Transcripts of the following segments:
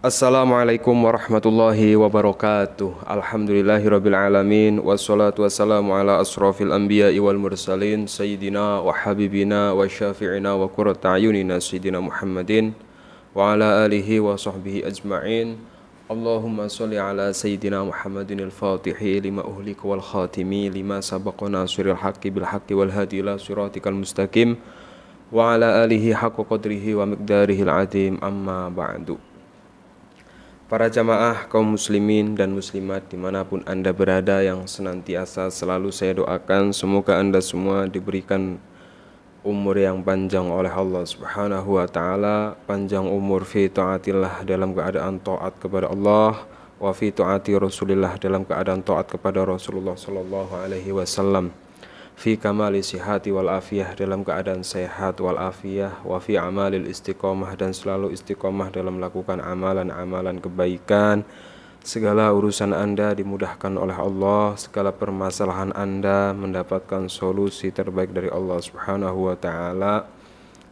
Assalamualaikum warahmatullahi wabarakatuh. Alhamdulillahirabbil alamin wassalatu wassalamu ala asrofil anbiya'i wal mursalin sayyidina wa habibina wa syafi'ina wa qurrata ayunina sayyidina Muhammadin wa ala alihi wa sahbihi ajma'in. Allahumma sholli ala sayyidina Muhammadin al-fatihi lima uhlika wal khatimi lima sabaqa nasiril haqqi bil haqqi wal hadi ila siratikal mustaqim wa ala alihi haqqa qadrihi wa miqdarihil azim, amma ba'du. Para jamaah kaum muslimin dan muslimat dimanapun anda berada, yang senantiasa selalu saya doakan semoga anda semua diberikan umur yang panjang oleh Allah subhanahu wa ta'ala. Panjang umur fi ta'atillah, dalam keadaan taat kepada Allah, wa fi ta'ati Rasulillah, dalam keadaan taat kepada Rasulullah sallallahu alaihi wasallam, fi kamali sihati wal afiyah, dalam keadaan sehat wal afiyah, wa fi amalil istiqomah, dan selalu istiqomah dalam melakukan amalan-amalan kebaikan. Segala urusan anda dimudahkan oleh Allah, segala permasalahan anda mendapatkan solusi terbaik dari Allah subhanahu wa ta'ala.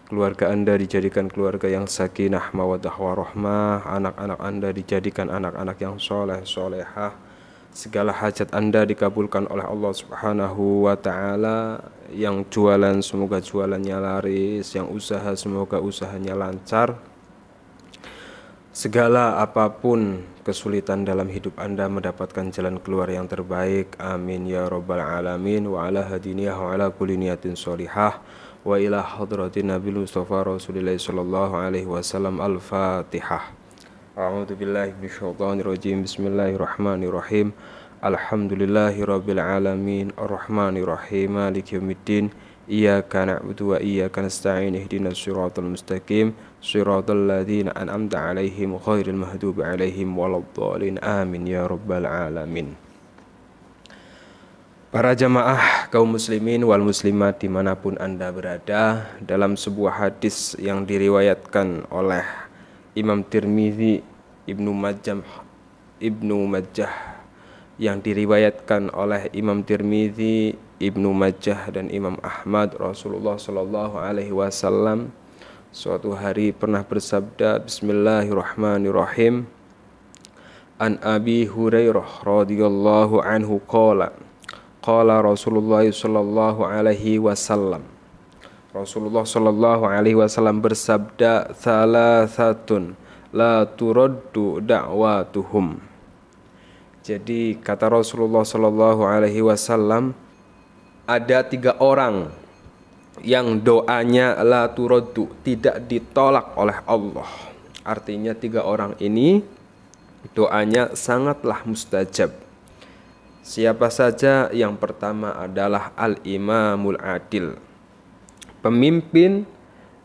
Keluarga anda dijadikan keluarga yang sakinah mawaddah warahmah, anak-anak anda dijadikan anak-anak yang soleh solehah. Segala hajat anda dikabulkan oleh Allah subhanahu wa ta'ala. Yang jualan semoga jualannya laris, yang usaha semoga usahanya lancar. Segala apapun kesulitan dalam hidup anda mendapatkan jalan keluar yang terbaik, amin ya rabbal alamin. Wa ala hadiniyah wa ala kulli niyatin sholihah wa ila hadratin nabi mustafa rasulillah sallallahu alaihi wasallam. Al-Fatihah. A'udzu billahi minasyaitonir rajim. Bismillahirrahmanirrahim. Alhamdulillahirabbil alamin arrahmanir rahim maliki yaumiddin. Iyyaka na'budu wa iyyaka nasta'in. Ihdinas siratal mustaqim siratal ladzina an'amta 'alaihim ghairil maghdubi 'alaihim waladdallin. Amin ya rabbal alamin. Para jamaah kaum muslimin wal muslimat dimanapun anda berada, dalam sebuah hadis yang diriwayatkan oleh Imam Tirmizi, Ibnu Majah, yang diriwayatkan oleh Imam Tirmizi, Ibnu Majah, dan Imam Ahmad, Rasulullah sallallahu alaihi wasallam suatu hari pernah bersabda, bismillahirrahmanirrahim, an Abi Hurairah radhiyallahu anhu qala Rasulullah sallallahu alaihi wasallam, Rasulullah sallallahu alaihi wasallam bersabda, salasatun la turaddu da'watuhum. Jadi kata Rasulullah sallallahu alaihi wasallam, ada 3 orang yang doanya la turaddu, tidak ditolak oleh Allah. Artinya 3 orang ini doanya sangatlah mustajab. Siapa saja? Yang pertama adalah al-imamul adil, pemimpin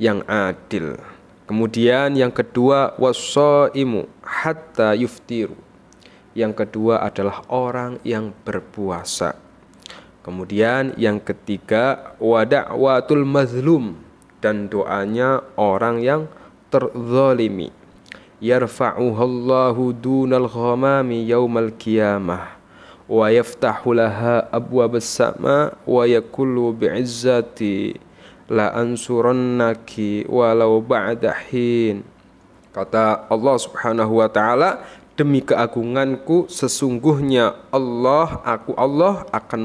yang adil. Kemudian yang kedua wassaimu hatta yuftiru. Yang kedua adalah orang yang berpuasa. Kemudian yang ketiga wada'watul mazlum, dan doanya orang yang terzalimi. Yarfa'uhallahu dunal ghamami yaumal qiyamah wa yaftahu laha abwabas sama wa yaqulu bi'izzati la ansurannaki walau ba'da hin. Kata Allah subhanahu wa ta'ala, demi keagunganku sesungguhnya Allah akan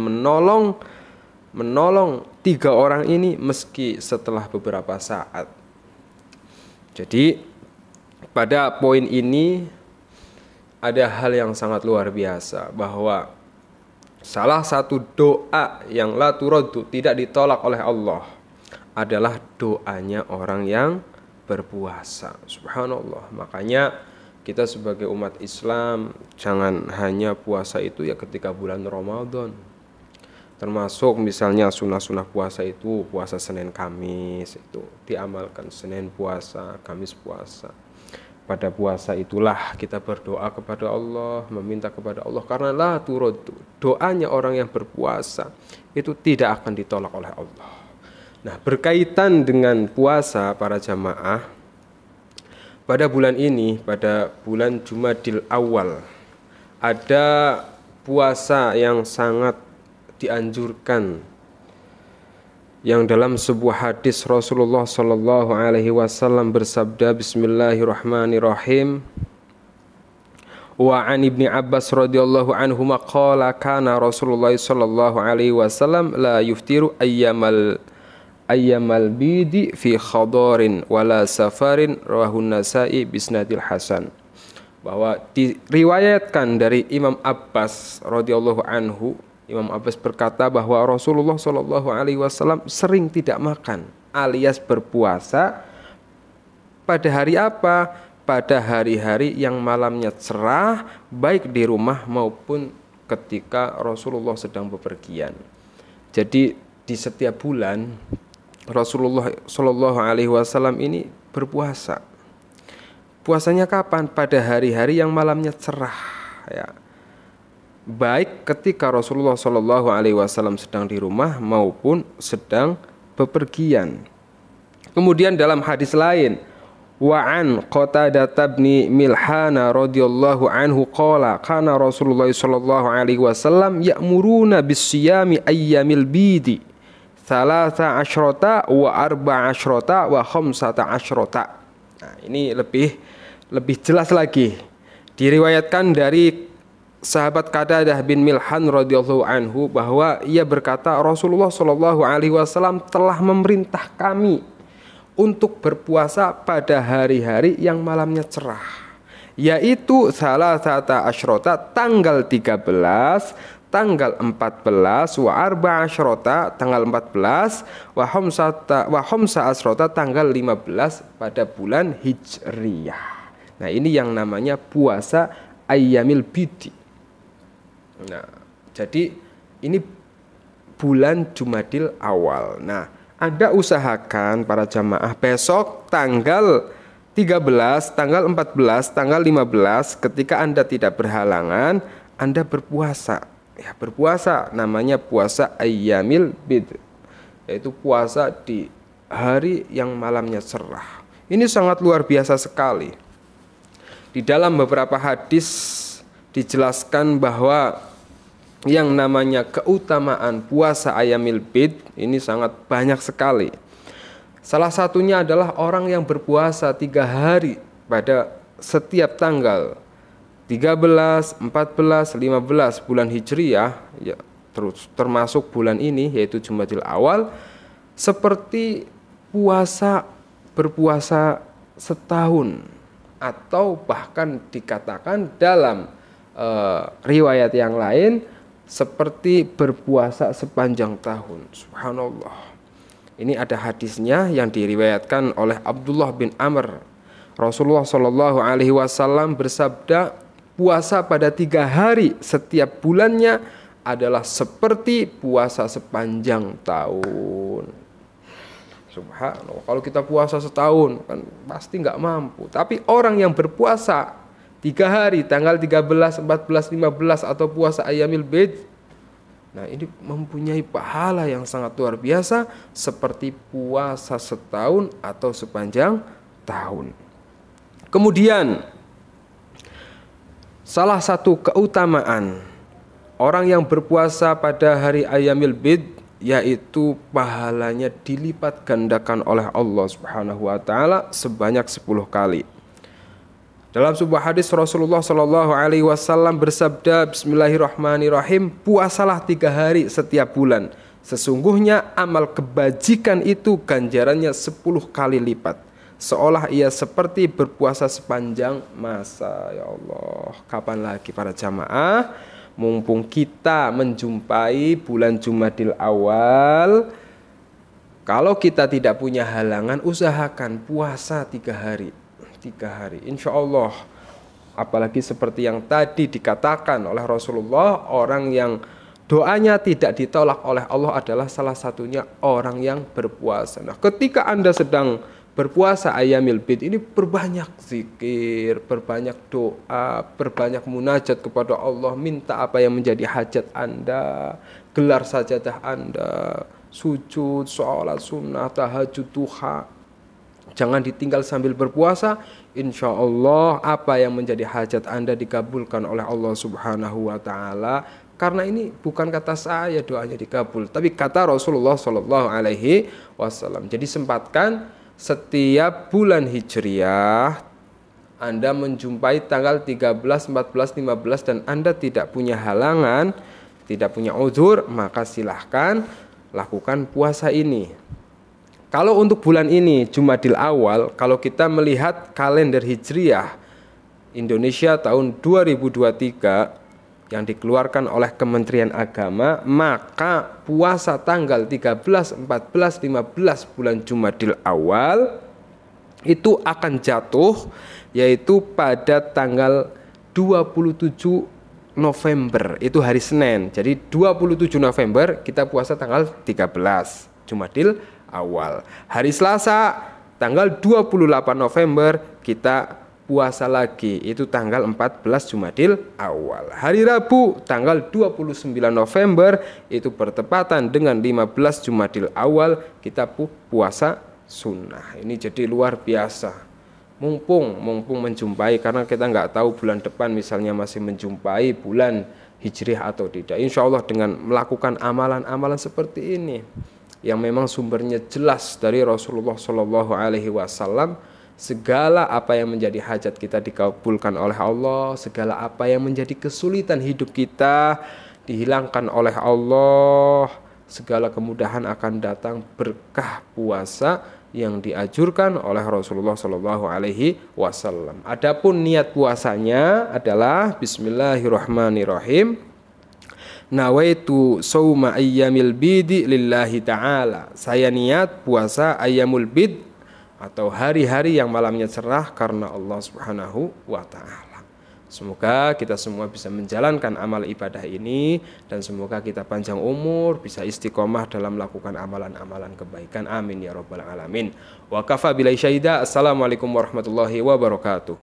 menolong 3 orang ini meski setelah beberapa saat. Jadi pada poin ini ada hal yang sangat luar biasa, bahwa salah satu doa yang la turaddu, tidak ditolak oleh Allah, adalah doanya orang yang berpuasa. Subhanallah. Makanya kita sebagai umat Islam jangan hanya puasa itu ya ketika bulan Ramadan. Termasuk misalnya sunah-sunah puasa itu puasa Senin Kamis, itu diamalkan Senin puasa, Kamis puasa. Pada puasa itulah kita berdoa kepada Allah, meminta kepada Allah, karena la turaddu, doanya orang yang berpuasa itu tidak akan ditolak oleh Allah. Nah, berkaitan dengan puasa para jamaah, pada bulan ini, pada bulan Jumadil Awal, ada puasa yang sangat dianjurkan, yang dalam sebuah hadis Rasulullah sallallahu alaihi wasallam bersabda, bismillahirrahmanirrahim, Wa an Ibni Abbas radhiyallahu anhuma qala kana Rasulullah sallallahu alaihi wasallam la yuftiru ayyamal bidi fi khadarin wala safarin rawahu Nasa'i bisnadil hasan. Bahwa diriwayatkan dari Imam Abbas radhiyallahu anhu, Imam Abbas berkata bahwa Rasulullah sallallahu alaihi wasallam sering tidak makan alias berpuasa pada hari apa? Pada hari-hari yang malamnya cerah, baik di rumah maupun ketika Rasulullah sedang bepergian. Jadi di setiap bulan Rasulullah Shallallahu Alaihi Wasallam ini berpuasa. Puasanya kapan? Pada hari-hari yang malamnya cerah, ya. Baik ketika Rasulullah Shallallahu Alaihi Wasallam sedang di rumah maupun sedang bepergian. Kemudian dalam hadis lain, wa an Qatadah bin Milhan radhiyallahu anhu qala kana Rasulullah sallallahu alaihi wasallam ya'muruna bis-siyami ayyamil bidi 13 wa 14 wa 15. Nah, ini lebih jelas lagi. Diriwayatkan dari sahabat Qatadah bin Milhan radhiyallahu anhu bahwa ia berkata Rasulullah sallallahu alaihi wasallam telah memerintah kami untuk berpuasa pada hari-hari yang malamnya cerah, yaitu salah satu asyrota tanggal 13, tanggal 14, wa arba asyrota tanggal 14, wa khamsa asyrota tanggal 15 pada bulan Hijriyah. Nah, ini yang namanya puasa ayyamil bidi. Nah, jadi ini bulan Jumadil awal. Nah, Anda usahakan para jamaah besok tanggal 13, tanggal 14, tanggal 15 ketika Anda tidak berhalangan, Anda berpuasa. Ya, berpuasa namanya puasa ayyamil bid, yaitu puasa di hari yang malamnya cerah. Ini sangat luar biasa sekali. Di dalam beberapa hadis dijelaskan bahwa yang namanya keutamaan puasa ayyamil bid ini sangat banyak sekali. Salah satunya adalah orang yang berpuasa 3 hari pada setiap tanggal 13, 14, 15 bulan Hijriyah, ya, termasuk bulan ini yaitu Jumadil Awal, seperti berpuasa setahun, atau bahkan dikatakan dalam riwayat yang lain seperti berpuasa sepanjang tahun. Subhanallah. Ini ada hadisnya yang diriwayatkan oleh Abdullah bin Amr. Rasulullah Shallallahu Alaihi Wasallam bersabda, puasa pada 3 hari setiap bulannya adalah seperti puasa sepanjang tahun. Subhanallah. Kalau kita puasa setahun kan pasti nggak mampu. Tapi orang yang berpuasa 3 hari, tanggal 13, 14, 15 atau puasa ayyamil bid, nah ini mempunyai pahala yang sangat luar biasa seperti puasa setahun atau sepanjang tahun. Kemudian salah satu keutamaan orang yang berpuasa pada hari ayyamil bid yaitu pahalanya dilipat gandakan oleh Allah Subhanahu wa taala sebanyak 10 kali. Dalam sebuah hadis Rasulullah Shallallahu Alaihi Wasallam bersabda, Bismillahirrahmanirrahim, puasalah 3 hari setiap bulan. Sesungguhnya amal kebajikan itu ganjarannya 10 kali lipat, seolah ia seperti berpuasa sepanjang masa. Ya Allah, kapan lagi para jamaah? Mumpung kita menjumpai bulan Jumadil Awal, kalau kita tidak punya halangan, usahakan puasa 3 hari. 3 hari, insya Allah. Apalagi seperti yang tadi dikatakan oleh Rasulullah, orang yang doanya tidak ditolak oleh Allah adalah salah satunya orang yang berpuasa. Nah, ketika Anda sedang berpuasa ayyamil bid ini, berbanyak zikir, berbanyak doa, berbanyak munajat kepada Allah, minta apa yang menjadi hajat Anda, gelar sajadah Anda, sujud, sholat sunnah, tahajud, duha. Jangan ditinggal sambil berpuasa. Insya Allah apa yang menjadi hajat Anda dikabulkan oleh Allah Subhanahu wa ta'ala. Karena ini bukan kata saya doanya dikabul, tapi kata Rasulullah Sallallahu Alaihi Wasallam. Jadi sempatkan setiap bulan Hijriyah Anda menjumpai tanggal 13, 14, 15 dan Anda tidak punya halangan, tidak punya uzur, maka silahkan lakukan puasa ini. Kalau untuk bulan ini Jumadil Awal, kalau kita melihat kalender Hijriah Indonesia tahun 2023 yang dikeluarkan oleh Kementerian Agama, maka puasa tanggal 13, 14, 15 bulan Jumadil Awal itu akan jatuh yaitu pada tanggal 27 November, itu hari Senin. Jadi 27 November kita puasa tanggal 13 Jumadil Awal. Hari Selasa tanggal 28 November kita puasa lagi, itu tanggal 14 Jumadil Awal. Hari Rabu tanggal 29 November itu bertepatan dengan 15 Jumadil Awal, kita puasa sunnah. Ini jadi luar biasa. Mumpung menjumpai, karena kita nggak tahu bulan depan misalnya masih menjumpai bulan Hijriah atau tidak. Insya Allah dengan melakukan amalan-amalan seperti ini yang memang sumbernya jelas dari Rasulullah Shallallahu Alaihi Wasallam, segala apa yang menjadi hajat kita dikabulkan oleh Allah, segala apa yang menjadi kesulitan hidup kita dihilangkan oleh Allah, segala kemudahan akan datang berkah puasa yang dianjurkan oleh Rasulullah Shallallahu Alaihi Wasallam. Adapun niat puasanya adalah Bismillahirrahmanirrahim. Nawaitu sauma ayyamil bidi lillahi ta'ala. Saya niat puasa ayyamul bid atau hari-hari yang malamnya cerah karena Allah Subhanahu wa taala. Semoga kita semua bisa menjalankan amal ibadah ini dan semoga kita panjang umur, bisa istiqomah dalam melakukan amalan-amalan kebaikan. Amin ya rabbal alamin. Wa kafa billahi syahida. Assalamualaikum warahmatullahi wabarakatuh.